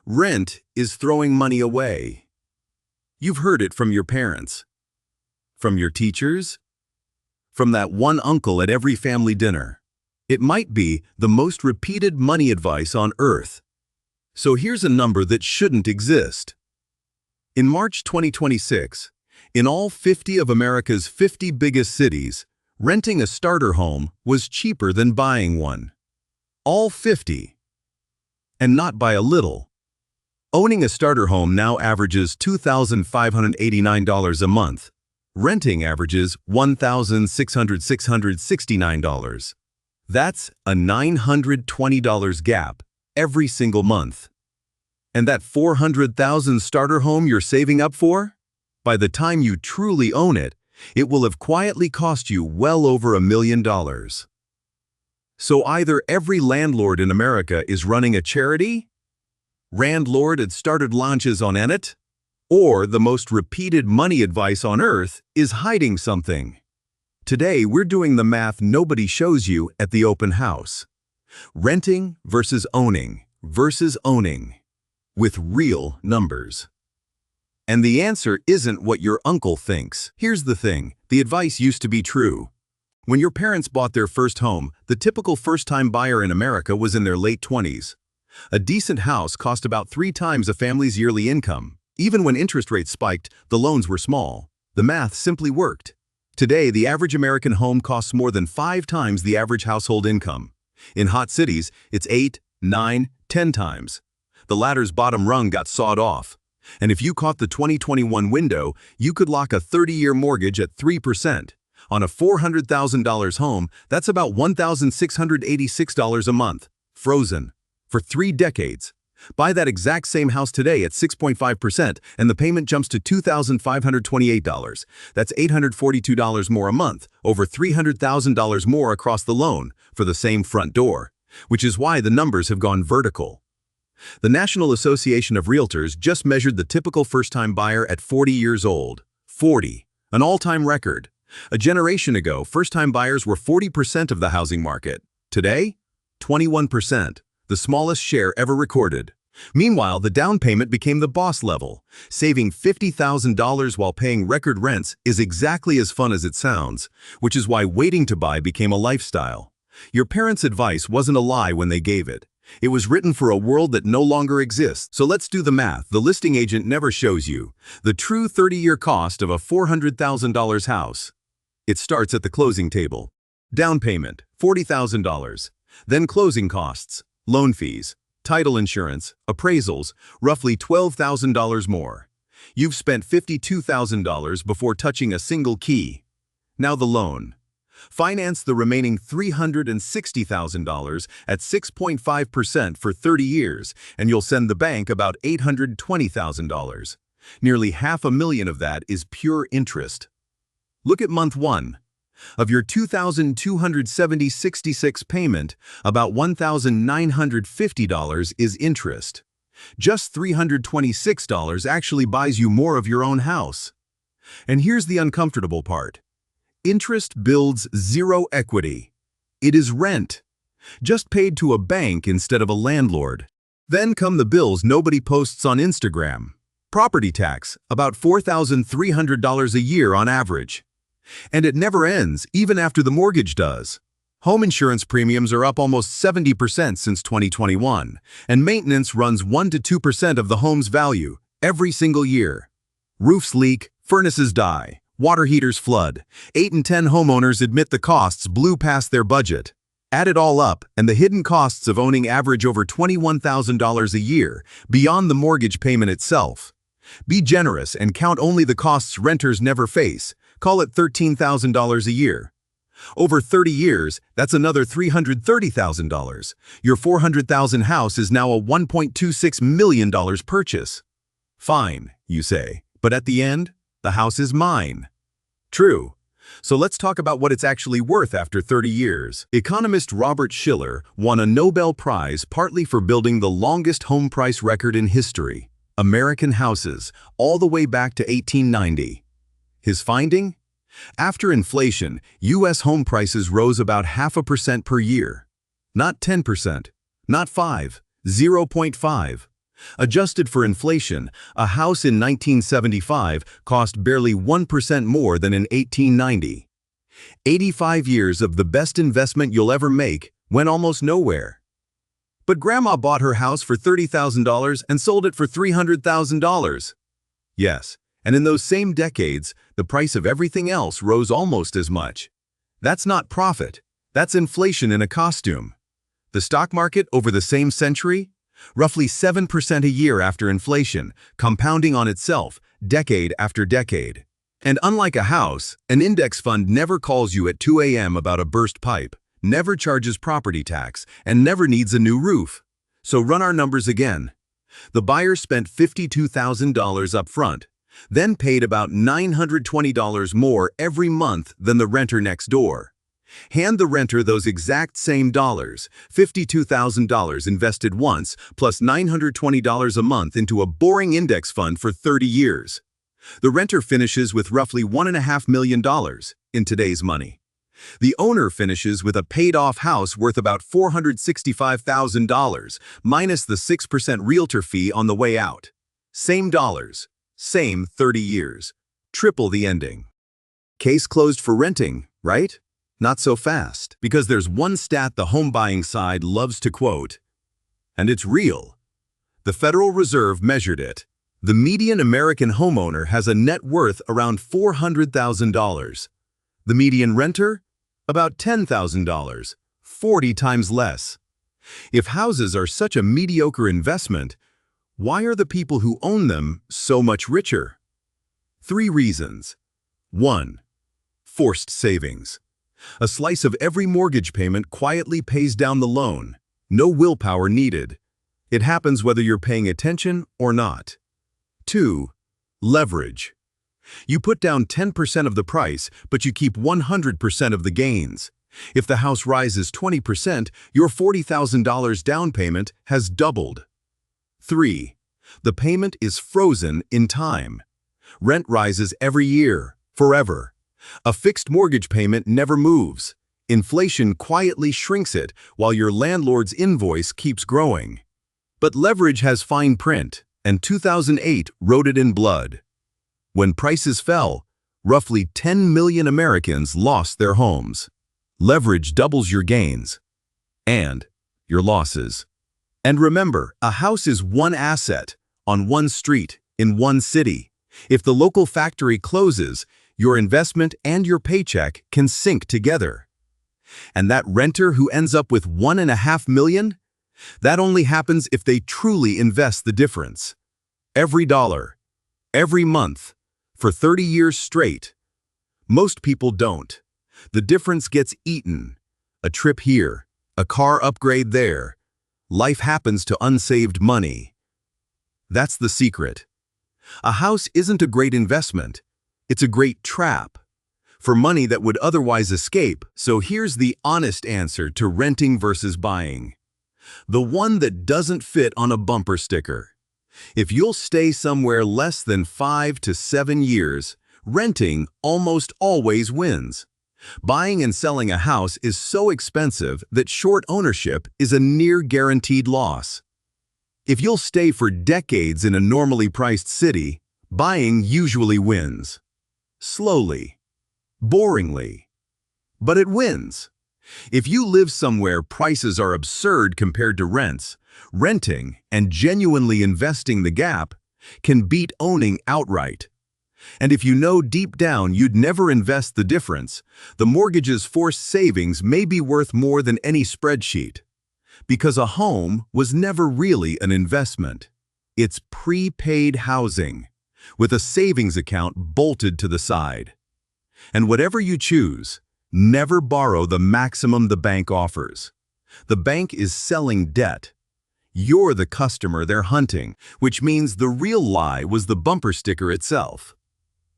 Rent is throwing money away. You've heard it from your parents, from your teachers, from that one uncle at every family dinner. It might be the most repeated money advice on earth. So here's a number that shouldn't exist. In March 2026, in all 50 of America's 50 biggest cities, renting a starter home was cheaper than buying one. All 50. And not by a little. Owning a starter home now averages $2,589 a month. Renting averages $1,669. That's a $920 gap every single month. And that $400,000 starter home you're saving up for? By the time you truly own it, it will have quietly cost you well over $1 million. So either every landlord in America is running a charity, Randlord had started launches on Ennett, or the most repeated money advice on earth is hiding something. Today, we're doing the math nobody shows you at the open house. Renting versus owning, with real numbers. And the answer isn't what your uncle thinks. Here's the thing, the advice used to be true. When your parents bought their first home, the typical first-time buyer in America was in their late 20s. A decent house cost about 3 times a family's yearly income. Even when interest rates spiked, the loans were small. The math simply worked. Today, the average American home costs more than 5 times the average household income. In hot cities, it's 8, 9, 10 times. The ladder's bottom rung got sawed off. And if you caught the 2021 window, you could lock a 30-year mortgage at 3%. On a $400,000 home, that's about $1,686 a month, frozen, for 3 decades. Buy that exact same house today at 6.5% and the payment jumps to $2,528. That's $842 more a month, over $300,000 more across the loan for the same front door, which is why the numbers have gone vertical. The National Association of Realtors just measured the typical first-time buyer at 40 years old. 40, an all-time record. A generation ago, first-time buyers were 40% of the housing market. Today, 21%. The smallest share ever recorded. Meanwhile, the down payment became the boss level. Saving $50,000 while paying record rents is exactly as fun as it sounds, which is why waiting to buy became a lifestyle. Your parents' advice wasn't a lie when they gave it. It was written for a world that no longer exists. So let's do the math the listing agent never shows you. The true 30-year cost of a $400,000 house. It starts at the closing table. Down payment, $40,000. Then closing costs. Loan fees, title insurance, appraisals, roughly $12,000 more. You've spent $52,000 before touching a single key. Now the loan. Finance the remaining $360,000 at 6.5% for 30 years, and you'll send the bank about $820,000. Nearly $500,000 of that is pure interest. Look at month 1. Of your $2,270.66 payment, about $1,950 is interest. Just $326 actually buys you more of your own house. And here's the uncomfortable part. Interest builds zero equity. It is rent, just paid to a bank instead of a landlord. Then come the bills nobody posts on Instagram. Property tax, about $4,300 a year on average. And it never ends, even after the mortgage does. Home insurance premiums are up almost 70% since 2021, and maintenance runs 1 to 2% of the home's value every single year. Roofs leak, furnaces die, water heaters flood. 8 in 10 homeowners admit the costs blew past their budget. Add it all up, and the hidden costs of owning average over $21,000 a year, beyond the mortgage payment itself. Be generous and count only the costs renters never face. Call it $13,000 a year. Over 30 years, that's another $330,000. Your $400,000 house is now a $1.26 million purchase. Fine, you say, but at the end, the house is mine. True. So let's talk about what it's actually worth after 30 years. Economist Robert Shiller won a Nobel Prize partly for building the longest home price record in history, American houses, all the way back to 1890. His finding? After inflation, U.S. home prices rose about 0.5% per year. Not 10%, not 5, 0.5, Adjusted for inflation, a house in 1975 cost barely 1% more than in 1890. 85 years of the best investment you'll ever make went almost nowhere. But Grandma bought her house for $30,000 and sold it for $300,000. Yes, and in those same decades, the price of everything else rose almost as much. That's not profit. That's inflation in a costume. The stock market over the same century? Roughly 7% a year after inflation, compounding on itself, decade after decade. And unlike a house, an index fund never calls you at 2 a.m. about a burst pipe, never charges property tax, and never needs a new roof. So run our numbers again. The buyer spent $52,000 up front, then paid about $920 more every month than the renter next door. Hand the renter those exact same dollars, $52,000 invested once, plus $920 a month into a boring index fund for 30 years. The renter finishes with roughly $1.5 million in today's money. The owner finishes with a paid-off house worth about $465,000, minus the 6% realtor fee on the way out. Same dollars, same 30 years. Triple the ending. Case closed for renting, right? Not so fast, because there's one stat the home buying side loves to quote, and it's real. The Federal Reserve measured it. The median American homeowner has a net worth around $400,000. The median renter? About $10,000, 40 times less. If houses are such a mediocre investment, why are the people who own them so much richer? 3 reasons. 1. Forced savings. A slice of every mortgage payment quietly pays down the loan. No willpower needed. It happens whether you're paying attention or not. 2. Leverage. You put down 10% of the price, but you keep 100% of the gains. If the house rises 20%, your $40,000 down payment has doubled. 3. The payment is frozen in time. Rent rises every year, forever. A fixed mortgage payment never moves. Inflation quietly shrinks it while your landlord's invoice keeps growing. But leverage has fine print, and 2008 wrote it in blood. When prices fell, roughly 10 million Americans lost their homes. Leverage doubles your gains and your losses. And remember, a house is one asset, on one street, in one city. If the local factory closes, your investment and your paycheck can sink together. And that renter who ends up with $1.5 million? That only happens if they truly invest the difference. Every dollar, every month, for 30 years straight. Most people don't. The difference gets eaten. A trip here, a car upgrade there. Life happens to unsaved money. That's the secret. A house isn't a great investment. It's a great trap for money that would otherwise escape. So here's the honest answer to renting versus buying. The one that doesn't fit on a bumper sticker. If you'll stay somewhere less than 5 to 7 years, renting almost always wins. Buying and selling a house is so expensive that short ownership is a near guaranteed loss. If you'll stay for decades in a normally priced city, buying usually wins. Slowly, boringly, but it wins. If you live somewhere prices are absurd compared to rents, renting and genuinely investing the gap can beat owning outright. And if you know deep down you'd never invest the difference, the mortgage's forced savings may be worth more than any spreadsheet. Because a home was never really an investment. It's prepaid housing, with a savings account bolted to the side. And whatever you choose, never borrow the maximum the bank offers. The bank is selling debt. You're the customer they're hunting, which means the real lie was the bumper sticker itself.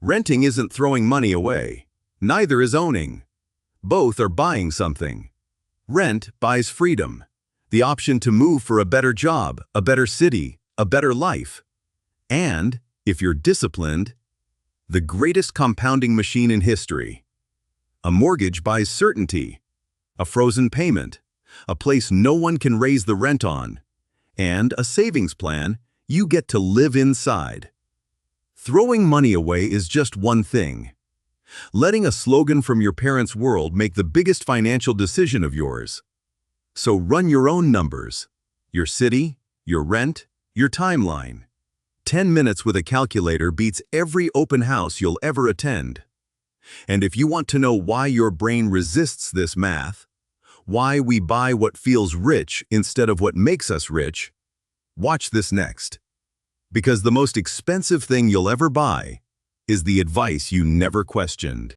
Renting isn't throwing money away. Neither is owning. Both are buying something. Rent buys freedom, the option to move for a better job, a better city, a better life. And, if you're disciplined, the greatest compounding machine in history. A mortgage buys certainty, a frozen payment, a place no one can raise the rent on, And a savings plan you get to live inside. Throwing money away is just one thing. Letting a slogan from your parents' world make the biggest financial decision of yours. So run your own numbers. Your city, your rent, your timeline. 10 minutes with a calculator beats every open house you'll ever attend. And if you want to know why your brain resists this math, why we buy what feels rich instead of what makes us rich, watch this next. Because the most expensive thing you'll ever buy is the advice you never questioned.